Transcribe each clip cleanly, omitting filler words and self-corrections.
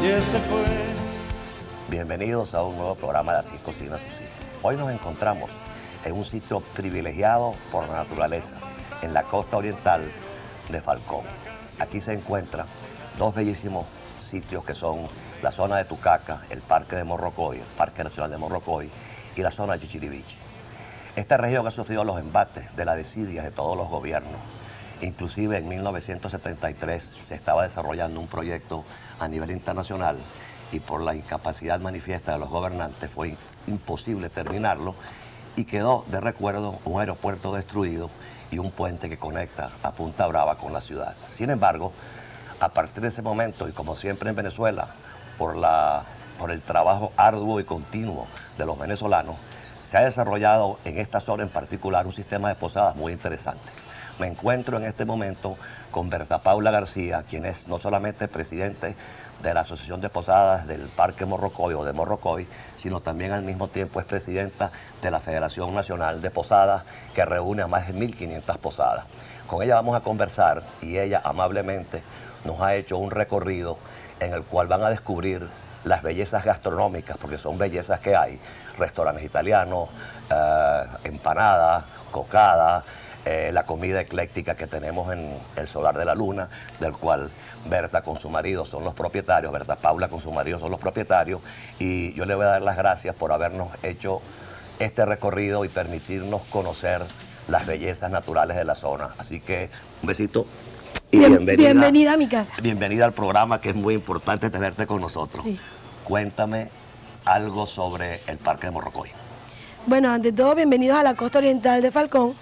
ayer se fue. Bienvenidos a un nuevo programa de Así Cocina Sus Hijos. Hoy nos encontramos en un sitio privilegiado por la naturaleza, en la costa oriental de Falcón. Aquí se encuentran dos bellísimos sitios que son la zona de Tucaca, el Parque de Morrocoy, el Parque Nacional de Morrocoy, y la zona de Chichiriviche. Esta región ha sufrido los embates de las desidias de todos los gobiernos. Inclusive en 1973 se estaba desarrollando un proyecto a nivel internacional y por la incapacidad manifiesta de los gobernantes fue imposible terminarlo y quedó de recuerdo un aeropuerto destruido y un puente que conecta a Punta Brava con la ciudad. Sin embargo, a partir de ese momento, y como siempre en Venezuela, por el trabajo arduo y continuo de los venezolanos, se ha desarrollado en esta zona en particular un sistema de posadas muy interesante. Me encuentro en este momento con Berta Paula García, quien es no solamente presidente de la Asociación de Posadas del Parque Morrocoy o de Morrocoy, sino también al mismo tiempo es presidenta de la Federación Nacional de Posadas, que reúne a más de 1.500 posadas. Con ella vamos a conversar y ella amablemente nos ha hecho un recorrido en el cual van a descubrir las bellezas gastronómicas, porque son bellezas que hay, restaurantes italianos, empanadas, cocadas, la comida ecléctica que tenemos en el Solar de la Luna, del cual Berta con su marido son los propietarios, Berta Paula con su marido son los propietarios, y yo le voy a dar las gracias por habernos hecho este recorrido y permitirnos conocer las bellezas naturales de la zona. Así que un besito y bienvenida a mi casa. Bienvenida al programa, que es muy importante tenerte con nosotros. Sí. Cuéntame algo sobre el Parque de Morrocoy. Bueno, ante todo, bienvenidos a la costa oriental de Falcón.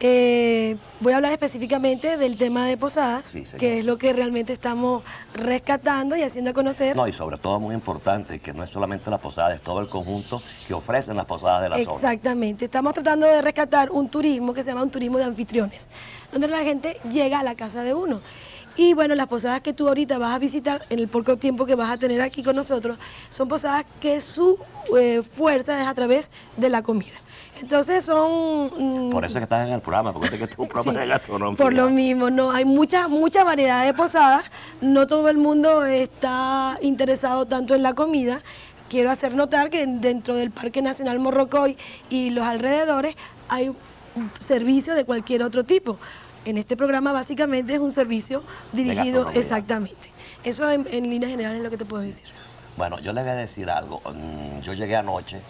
Voy a hablar específicamente del tema de posadas, Sí, que es lo que realmente estamos rescatando y haciendo conocer. No, y sobre todo muy importante, que no es solamente la posada, es todo el conjunto que ofrecen las posadas de la zona. Exactamente, estamos tratando de rescatar un turismo que se llama un turismo de anfitriones, donde la gente llega a la casa de uno. Y bueno, las posadas que tú ahorita vas a visitar, en el poco tiempo que vas a tener aquí con nosotros, son posadas que su fuerza es a través de la comida. Entonces son... Por eso es que estás en el programa, porque este es un programa de gastronomía. Por lo mismo, no, hay mucha variedad de posadas, no todo el mundo está interesado tanto en la comida. Quiero hacer notar que dentro del Parque Nacional Morrocoy y los alrededores hay servicios de cualquier otro tipo. En este programa básicamente es un servicio dirigido exactamente. Eso en líneas generales es lo que te puedo decir. Bueno, yo le voy a decir algo. Yo llegué anoche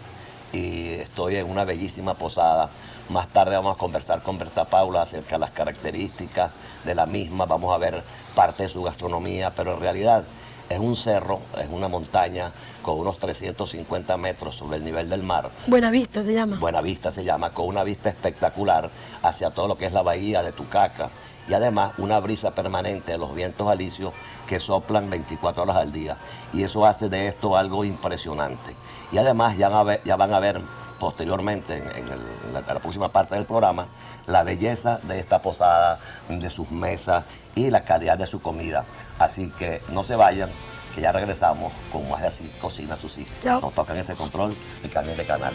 y estoy en una bellísima posada. Más tarde vamos a conversar con Berta Paula acerca de las características de la misma. Vamos a ver parte de su gastronomía, pero en realidad es un cerro, es una montaña con unos 350 metros sobre el nivel del mar. Buenavista se llama. Buenavista se llama, con una vista espectacular hacia todo lo que es la bahía de Tucaca. Y además una brisa permanente de los vientos alisios que soplan 24 horas al día. Y eso hace de esto algo impresionante. Y además ya van a ver posteriormente, en la próxima parte del programa, la belleza de esta posada, de sus mesas y la calidad de su comida. Así que no se vayan, que ya regresamos con más de Así Cocina Sus Hijos. Chao. Nos tocan ese control y cambien de canal.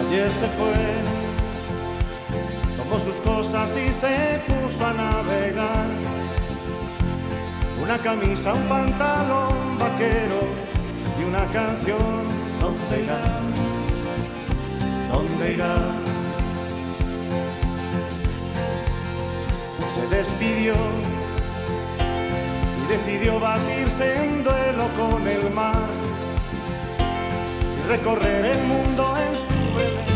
Ayer se fue, tomó sus cosas y se puso a navegar. Una camisa, un pantalón vaquero y una canción. ¿Dónde irá? ¿Dónde irá? Se despidió y decidió batirse en duelo con el mar y recorrer el mundo en su velero.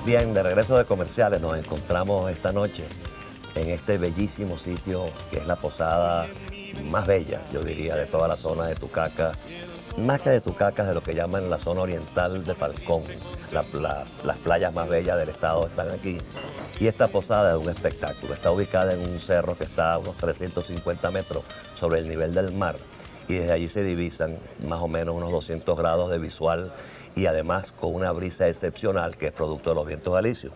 Bien, de regreso de comerciales, nos encontramos esta noche en este bellísimo sitio que es la posada más bella, yo diría, de toda la zona de Tucaca, más que de Tucacas, de lo que llaman la zona oriental de Falcón. Las playas más bellas del estado están aquí. Y esta posada es un espectáculo. Está ubicada en un cerro que está a unos 350 metros sobre el nivel del mar. Y desde allí se divisan más o menos unos 200 grados de visual y además con una brisa excepcional que es producto de los vientos alisios.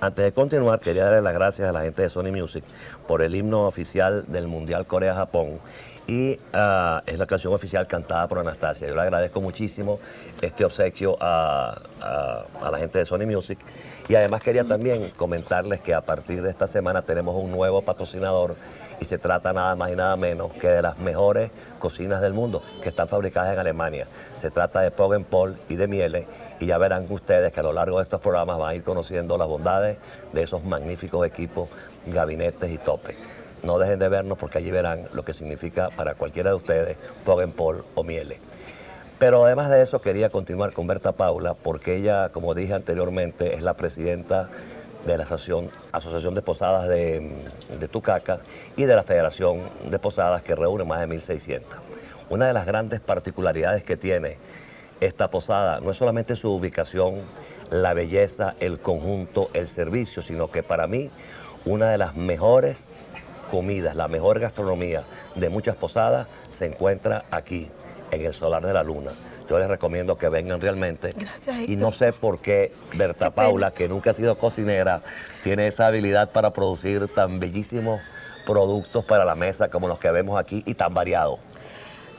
Antes de continuar, quería darle las gracias a la gente de Sony Music por el himno oficial del Mundial Corea-Japón y es la canción oficial cantada por Anastasia. Yo le agradezco muchísimo este obsequio a la gente de Sony Music y además quería también comentarles que a partir de esta semana tenemos un nuevo patrocinador y se trata nada más y nada menos que de las mejores cocinas del mundo que están fabricadas en Alemania. Se trata de Pog & Pol y de Miele y ya verán ustedes que a lo largo de estos programas van a ir conociendo las bondades de esos magníficos equipos, gabinetes y topes. No dejen de vernos porque allí verán lo que significa para cualquiera de ustedes Pog & Pol o Miele. Pero además de eso quería continuar con Berta Paula porque ella, como dije anteriormente, es la presidenta de la Asociación de Posadas de Tucacas y de la Federación de Posadas que reúne más de 1.600. Una de las grandes particularidades que tiene esta posada no es solamente su ubicación, la belleza, el conjunto, el servicio, sino que para mí una de las mejores comidas, la mejor gastronomía de muchas posadas se encuentra aquí, en el Solar de la Luna. Yo les recomiendo que vengan realmente. Gracias, Héctor. Y no sé por qué Berta Paula, que nunca ha sido cocinera, tiene esa habilidad para producir tan bellísimos productos para la mesa como los que vemos aquí y tan variados.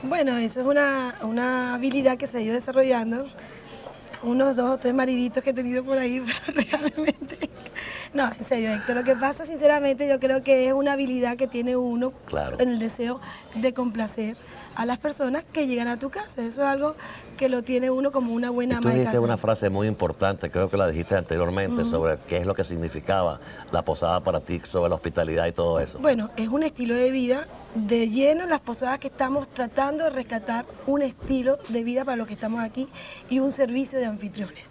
Bueno, eso es una habilidad que se ha ido desarrollando. Unos 2 o 3 mariditos que he tenido por ahí, pero realmente... No, en serio, Héctor, lo que pasa, sinceramente, yo creo que es una habilidad que tiene uno Claro. en el deseo de complacer a las personas que llegan a tu casa. Eso es algo que lo tiene uno como una buena Y tú ama de dijiste casa. una frase muy importante, creo que la dijiste anteriormente, sobre qué es lo que significaba la posada para ti, sobre la hospitalidad y todo eso. Bueno, es un estilo de vida de lleno. Las posadas que estamos tratando de rescatar un estilo de vida para los que estamos aquí y un servicio de anfitriones.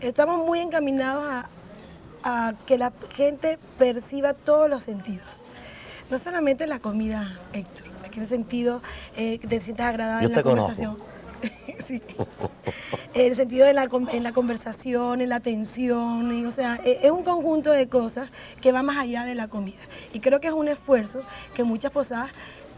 Estamos muy encaminados a que la gente perciba todos los sentidos. No solamente la comida, Héctor, en el sentido que te sientas agradable Yo en la te conozco. conversación. Sí. En el sentido de en la conversación, en la atención, o sea, es un conjunto de cosas que va más allá de la comida. Y creo que es un esfuerzo que muchas posadas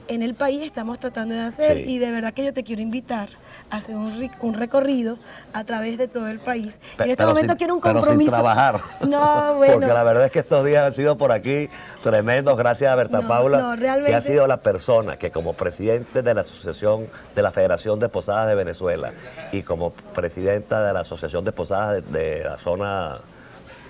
en el país estamos tratando de hacer, Sí. y de verdad que yo te quiero invitar a hacer un recorrido a través de todo el país. En este momento quiero un compromiso. Pero sin trabajar. No, bueno. Porque la verdad es que estos días han sido por aquí tremendos, gracias a Berta No, Paula, no, realmente- que ha sido la persona que como presidente de la Asociación de la Federación de Posadas de Venezuela y como presidenta de la Asociación de Posadas de la zona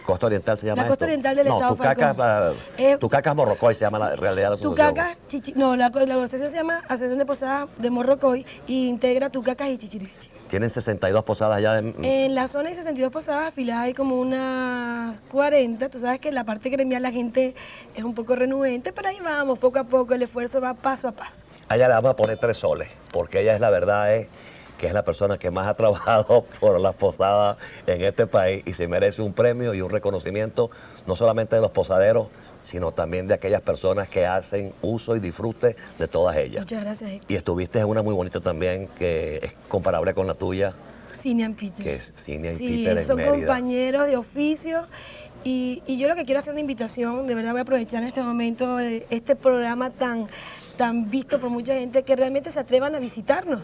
Costa Oriental se llama La Costa esto? Oriental del Estado Tucacas, Falcón. Tucacas Morrocoy se llama la realidad de la asociación. Tucacas, la asociación se llama Asociación de Posadas de Morrocoy y integra Tucacas y Chichiriviche. Tienen 62 posadas ya en... En la zona hay 62 posadas, afiliadas hay como unas 40. Tú sabes que en la parte gremial la gente es un poco renuente, pero ahí vamos, poco a poco, el esfuerzo va paso a paso. A ella le vamos a poner 3 soles, porque ella es la verdad, que es la persona que más ha trabajado por las posadas en este país y se merece un premio y un reconocimiento, no solamente de los posaderos, sino también de aquellas personas que hacen uso y disfrute de todas ellas. Muchas gracias, Héctor. Y estuviste en una muy bonita también, que es comparable con la tuya, Cinean Peter. que es Cinean Sí, Peter en son Mérida. compañeros de oficio. Y yo lo que quiero hacer una invitación, de verdad voy a aprovechar en este momento este programa tan visto por mucha gente, que realmente se atrevan a visitarnos,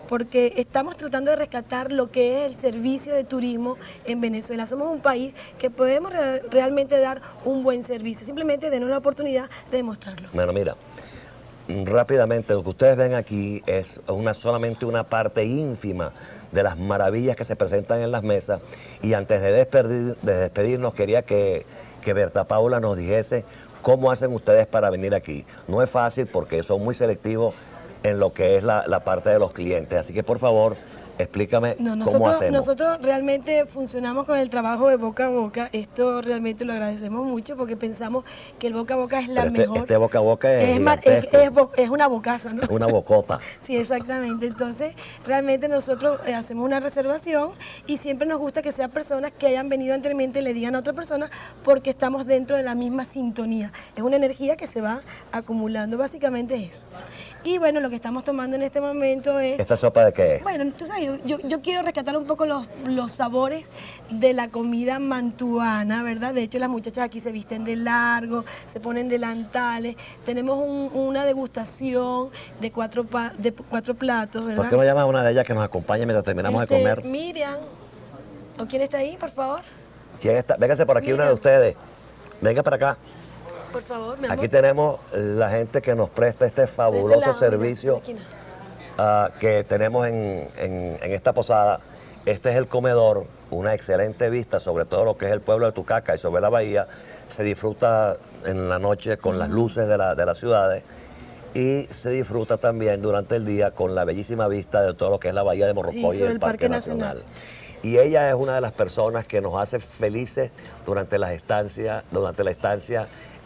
porque estamos tratando de rescatar lo que es el servicio de turismo en Venezuela. Somos un país que podemos realmente dar un buen servicio, simplemente denos la oportunidad de demostrarlo. Bueno, mira, rápidamente, lo que ustedes ven aquí es solamente una parte ínfima de las maravillas que se presentan en las mesas. Y antes de despedirnos, quería que Berta Paula nos dijese cómo hacen ustedes para venir aquí. No es fácil porque son muy selectivos en lo que es la parte de los clientes. Así que, por favor, explícame cómo hacemos. Nosotros realmente funcionamos con el trabajo de boca a boca. Esto realmente lo agradecemos mucho porque pensamos que el boca a boca es la Pero mejor. este boca a boca es gigantesco. Es una bocaza, ¿no? Es una bocota. Sí, exactamente. Entonces, realmente nosotros hacemos una reservación y siempre nos gusta que sean personas que hayan venido anteriormente y le digan a otra persona, porque estamos dentro de la misma sintonía. Es una energía que se va acumulando, básicamente es eso. Y bueno, lo que estamos tomando en este momento es... ¿Esta sopa de qué es? Bueno, tú sabes, yo quiero rescatar un poco los sabores de la comida mantuana, ¿verdad? De hecho, las muchachas aquí se visten de largo, se ponen delantales. Tenemos una degustación de cuatro platos, ¿verdad? ¿Por qué no llamas a una de ellas que nos acompañe mientras terminamos de comer? Miriam, ¿o quién está ahí, por favor? ¿Quién está? Véngase por aquí, Mira. una de ustedes. Venga para acá. Por favor, mi amor. Aquí tenemos la gente que nos presta este fabuloso lado, servicio mira, de la esquina. que tenemos en esta posada. Este es el comedor, una excelente vista sobre todo lo que es el pueblo de Tucaca y sobre la bahía. Se disfruta en la noche con las luces de las ciudades y se disfruta también durante el día con la bellísima vista de todo lo que es la bahía de Morrocoy y sobre el el Parque Parque Nacional. Nacional. Y ella es una de las personas que nos hace felices durante la estancia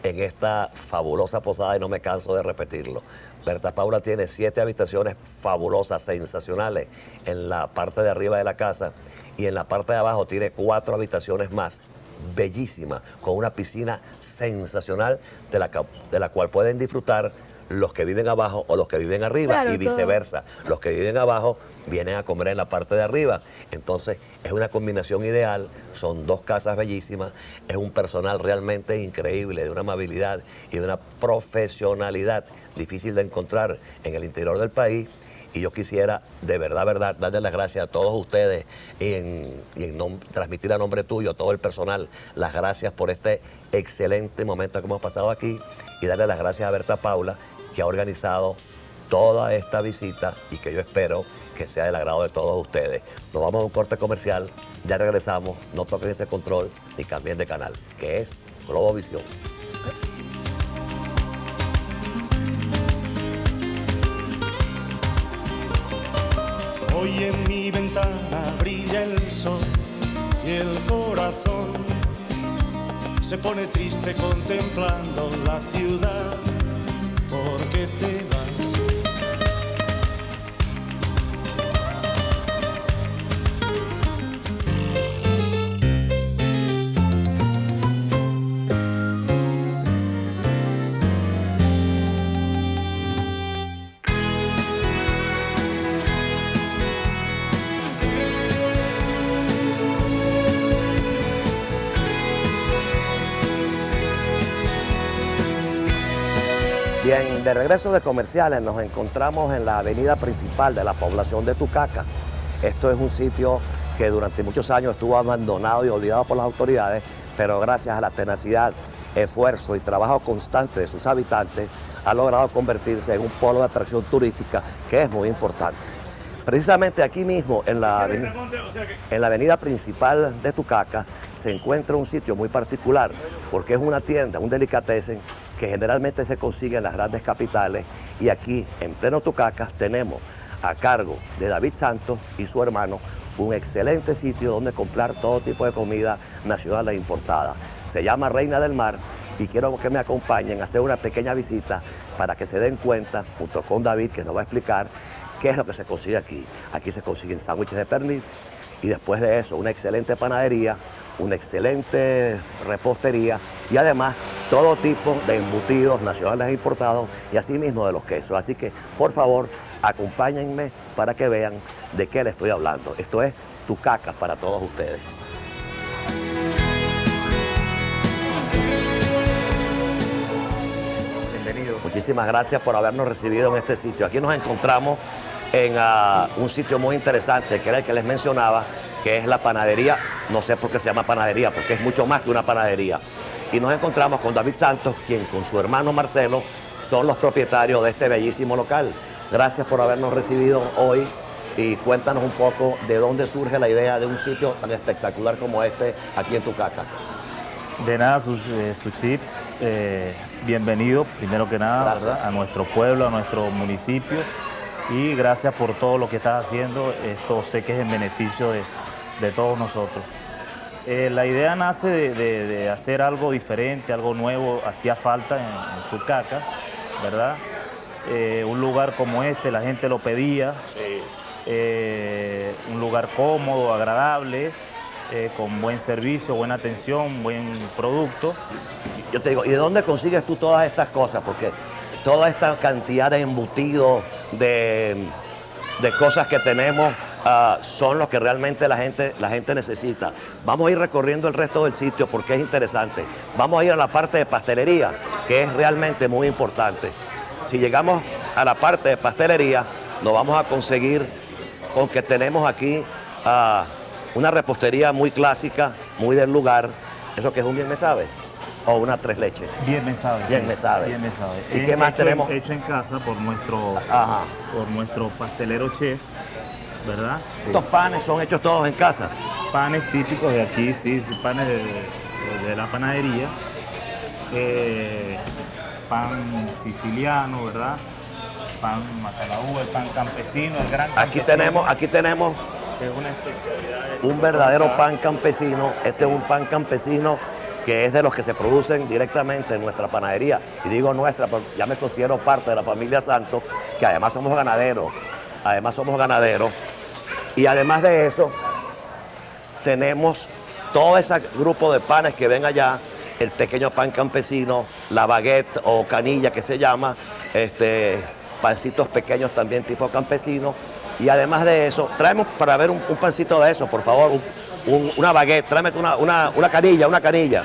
en esta fabulosa posada y no me canso de repetirlo. Berta Paula tiene 7 habitaciones fabulosas, sensacionales en la parte de arriba de la casa y en la parte de abajo tiene 4 habitaciones más, bellísimas, con una piscina sensacional de la cual pueden disfrutar los que viven abajo o los que viven arriba, Claro, y viceversa. Los que viven abajo vienen a comer en la parte de arriba. Entonces es una combinación ideal, son 2 casas bellísimas, es un personal realmente increíble, de una amabilidad y de una profesionalidad difícil de encontrar en el interior del país. Y yo quisiera, de verdad, darle las gracias a todos ustedes transmitir a nombre tuyo, a todo el personal, las gracias por este excelente momento que hemos pasado aquí y darle las gracias a Berta Paula, que ha organizado toda esta visita y que yo espero que sea del agrado de todos ustedes. Nos vamos a un corte comercial, ya regresamos, no toquen ese control ni cambien de canal, que es Globovisión. Hoy en mi ventana brilla el sol y el corazón se pone triste contemplando la ciudad. ¿Por qué te vas? Bien, de regreso de comerciales nos encontramos en la avenida principal de la población de Tucaca. Esto es un sitio que durante muchos años estuvo abandonado y olvidado por las autoridades, pero gracias a la tenacidad, esfuerzo y trabajo constante de sus habitantes, ha logrado convertirse en un polo de atracción turística que es muy importante. Precisamente aquí mismo, en la avenida principal de Tucaca, se encuentra un sitio muy particular, porque es una tienda, un delicatessen, que generalmente se consigue en las grandes capitales, y aquí, en pleno Tucaca, tenemos a cargo de David Santos y su hermano un excelente sitio donde comprar todo tipo de comida nacional e importada. Se llama Reina del Mar y quiero que me acompañen a hacer una pequeña visita para que se den cuenta, junto con David, que nos va a explicar qué es lo que se consigue aquí. Aquí se consiguen sándwiches de pernil y después de eso una excelente panadería, una excelente repostería y además todo tipo de embutidos nacionales e importados y asimismo de los quesos. Así que, por favor, acompáñenme para que vean de qué les estoy hablando. Esto es Tucaca para todos ustedes. Bienvenido. Muchísimas gracias por habernos recibido en este sitio. Aquí nos encontramos en un sitio muy interesante, que era el que les mencionaba, que es la panadería. No sé por qué se llama panadería, porque es mucho más que una panadería. Y nos encontramos con David Santos, quien con su hermano Marcelo son los propietarios de este bellísimo local. Gracias por habernos recibido hoy y cuéntanos un poco de dónde surge la idea de un sitio tan espectacular como este aquí en Tucaca. De nada, Suchit, bienvenido primero que nada, ¿verdad?, a nuestro pueblo, a nuestro municipio, y gracias por todo lo que estás haciendo. Esto sé que es en beneficio de todos nosotros. La idea nace de hacer algo diferente, algo nuevo, hacía falta en Tucaca, ¿verdad? Un lugar como este, la gente lo pedía, un lugar cómodo, agradable, con buen servicio, buena atención, buen producto. Yo te digo, ¿y de dónde consigues tú todas estas cosas? Porque toda esta cantidad de embutidos, de cosas que tenemos, son los que realmente la gente necesita. Vamos a ir recorriendo el resto del sitio porque es interesante. Vamos a ir a la parte de pastelería, que es realmente muy importante. Si llegamos a la parte de pastelería, nos vamos a conseguir con que tenemos aquí una repostería muy clásica, muy del lugar. ¿Eso que es un bien me sabe? O una tres leches. Bien me sabe. Bien me sabe. Bien me sabe. ¿Y qué más hecho, tenemos? Hecho en casa por nuestro pastelero chef, ¿verdad? Estos panes son hechos todos en casa. Panes típicos de aquí, sí, panes de la panadería. Pan siciliano, ¿verdad? Pan Matalaúba, el pan campesino, el gran campesino. Aquí tenemos Es una especialidad. un verdadero pan campesino. Este es un pan campesino que es de los que se producen directamente en nuestra panadería. Y digo nuestra, porque ya me considero parte de la familia Santos, que además somos ganaderos. Y además de eso, tenemos todo ese grupo de panes que ven allá, el pequeño pan campesino, la baguette o canilla que se llama, pancitos pequeños también tipo campesino. Y además de eso, tráeme para ver un pancito de eso, por favor, una baguette, tráeme una canilla.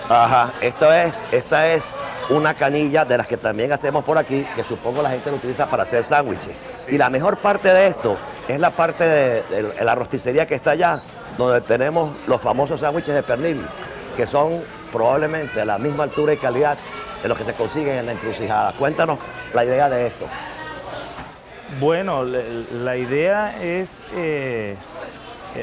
Ajá, esta es una canilla de las que también hacemos por aquí, que supongo la gente lo utiliza para hacer sándwiches. Sí. Y la mejor parte de esto es la parte de la rosticería que está allá, donde tenemos los famosos sándwiches de pernil, que son probablemente a la misma altura y calidad de los que se consiguen en la Encrucijada. Cuéntanos la idea de esto. Bueno, la idea es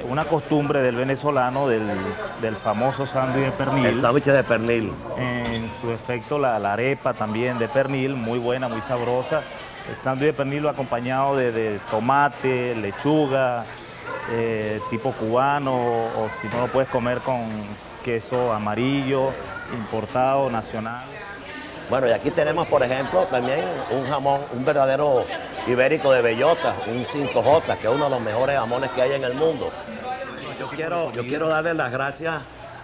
una costumbre del venezolano, del famoso sándwich de pernil. El sándwich de pernil. En su efecto, la arepa también de pernil, muy buena, muy sabrosa. El sándwich de pernil lo acompañado de tomate, lechuga, tipo cubano, o si no lo puedes comer con queso amarillo, importado, nacional. Bueno, y aquí tenemos, por ejemplo, también un jamón, un verdadero ibérico de bellota, un 5J, que es uno de los mejores jamones que hay en el mundo. Yo quiero darle las gracias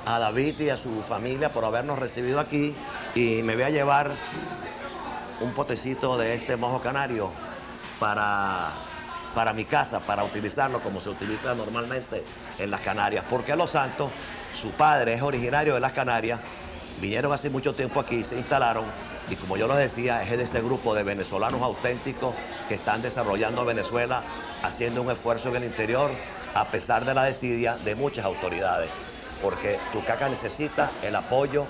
a David y a su familia por habernos recibido aquí, y me voy a llevar un potecito de este mojo canario para mi casa, para utilizarlo como se utiliza normalmente en las Canarias. Porque Los Santos, su padre es originario de las Canarias, vinieron hace mucho tiempo aquí, se instalaron, y como yo les decía, es de este grupo de venezolanos auténticos que están desarrollando Venezuela, haciendo un esfuerzo en el interior, a pesar de la desidia de muchas autoridades, porque Tucaca necesita el apoyo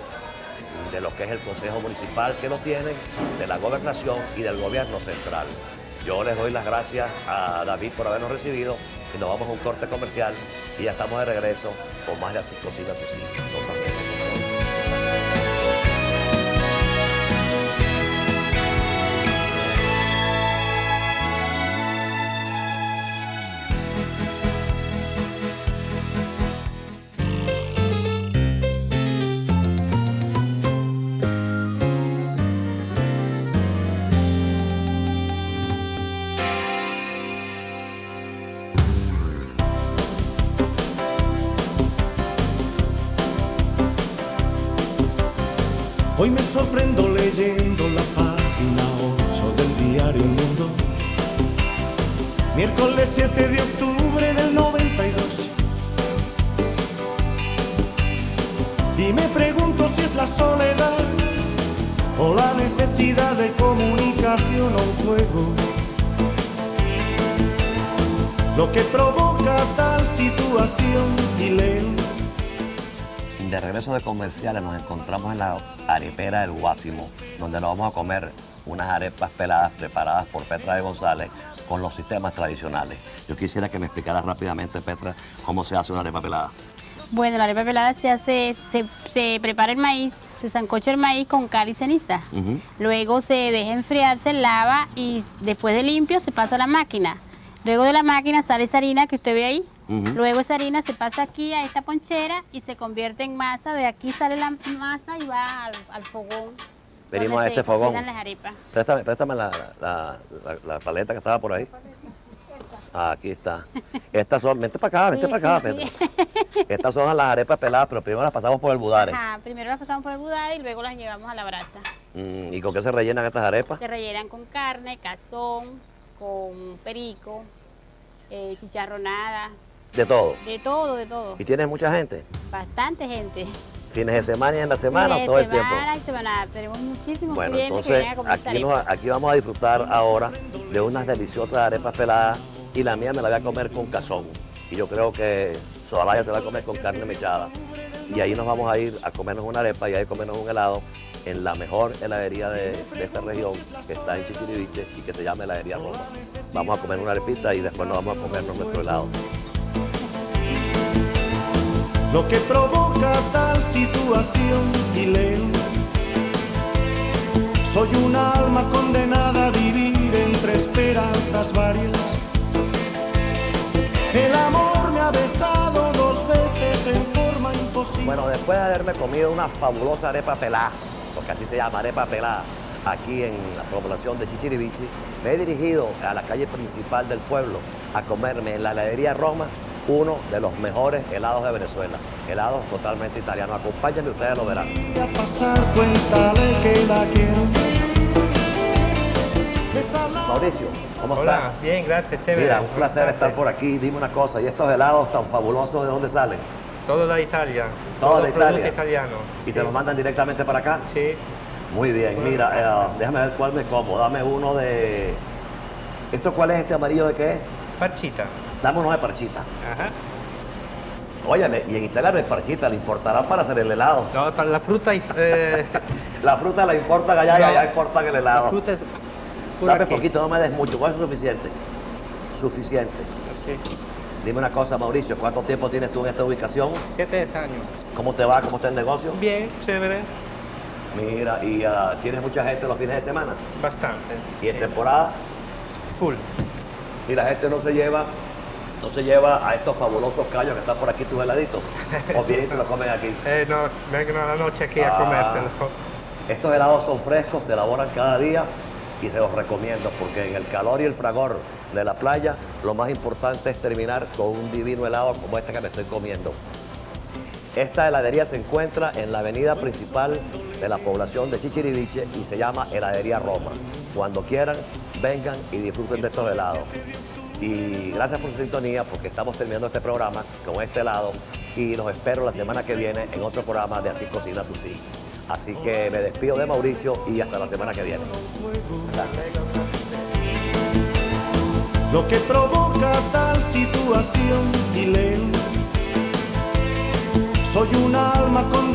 de lo que es el Consejo Municipal, que lo tienen, de la Gobernación y del Gobierno Central. Yo les doy las gracias a David por habernos recibido, y nos vamos a un corte comercial y ya estamos de regreso con más de Así Cocina Sus Hijos. Hoy me sorprendo leyendo la página 8 del diario El Mundo. Miércoles 7 de octubre del 92. Y me pregunto si es la soledad o la necesidad de comunicación o un juego lo que provoca tal situación. Y leo. De regreso de comerciales nos encontramos en la arepera del Guásimo, donde nos vamos a comer unas arepas peladas preparadas por Petra de González con los sistemas tradicionales. Yo quisiera que me explicaras rápidamente, Petra, cómo se hace una arepa pelada. Bueno, la arepa pelada se prepara el maíz, se sancocha el maíz con cal y ceniza. Luego se deja enfriar, se lava y después de limpio se pasa a la máquina. Luego de la máquina sale esa harina que usted ve ahí. Luego esa harina se pasa aquí a esta ponchera y se convierte en masa. De aquí sale la masa y va al fogón. Venimos a este fogón. Las arepas. Préstame la paleta que estaba por ahí. Aquí está. Estas son, vente para acá, Pedro. Estas son las arepas peladas, pero primero las pasamos por el budare. Ajá, primero las pasamos por el budare y luego las llevamos a la brasa. ¿Y con qué se rellenan estas arepas? Se rellenan con carne, cazón, con perico, chicharronada, De todo. de todo, de todo. ¿Y tienes mucha gente? Bastante gente. ¿Fines de semana y en la semana o Fines todo de el tiempo? semana y semana. Tenemos muchísimos Bueno, clientes que entonces vienen a comer esta arepa. aquí vamos a disfrutar ahora de unas deliciosas arepas peladas y la mía me la voy a comer con cazón. Y yo creo que Soraya te va a comer con carne mechada. Y ahí nos vamos a ir a comernos una arepa y ahí a comernos un helado en la mejor heladería de esta región, que está en Chichiriviche y que se llama Heladería Roma. Vamos a comer una arepita y después nos vamos a comernos nuestro helado. Lo que provoca tal situación y leo. Soy un alma condenada a vivir entre esperanzas varias. El amor me ha besado 2 veces en forma imposible. Bueno, después de haberme comido una fabulosa arepa pelada, porque así se llama, arepa pelada, aquí en la población de Chichiriviche, me he dirigido a la calle principal del pueblo a comerme en la heladería Roma uno de los mejores helados de Venezuela. Helados totalmente italianos. Acompáñenme, ustedes lo verán. A pasar, cuéntale que la quiero. Mauricio, ¿cómo Hola, estás? bien, gracias, chévere. Mira, un placer estar por aquí. Dime una cosa, ¿y estos helados tan fabulosos de dónde salen? Todo de Italia. Todo de producto Italia. italiano. ¿Y te los mandan directamente para acá? Sí. Muy bien, mira, déjame ver cuál me como. Dame uno de... ¿Esto cuál es este amarillo de qué es? Parchita. Dame uno de parchita. Ajá. Óyeme, y en Italia no hay parchita, le importarán para hacer el helado. No, para la fruta. La fruta la importan allá y No, allá importan el helado. La fruta es pura Dame aquí. poquito, no me des mucho, con eso es suficiente. Suficiente. Sí. Dime una cosa, Mauricio, ¿cuánto tiempo tienes tú en esta ubicación? 7 años. ¿Cómo te va? ¿Cómo está el negocio? Bien, chévere. Mira, y tienes mucha gente los fines de semana. Bastante. Y en Sí. temporada, Full. y la gente no se lleva a estos fabulosos callos que están por aquí, tus heladitos. O bien se los comen aquí. No, vengan a la noche aquí Ah. a comérselo. Estos helados son frescos, se elaboran cada día y se los recomiendo porque en el calor y el fragor de la playa lo más importante es terminar con un divino helado como este que me estoy comiendo. Esta heladería se encuentra en la avenida principal de la población de Chichiriviche y se llama Heladería Roma. Cuando quieran, vengan y disfruten de estos helados. Y gracias por su sintonía porque estamos terminando este programa con este helado y los espero la semana que viene en otro programa de Así Cocina Susi. Así que me despido de Mauricio y hasta la semana que viene. Gracias. Lo que provoca tal situación y leo. Soy un alma con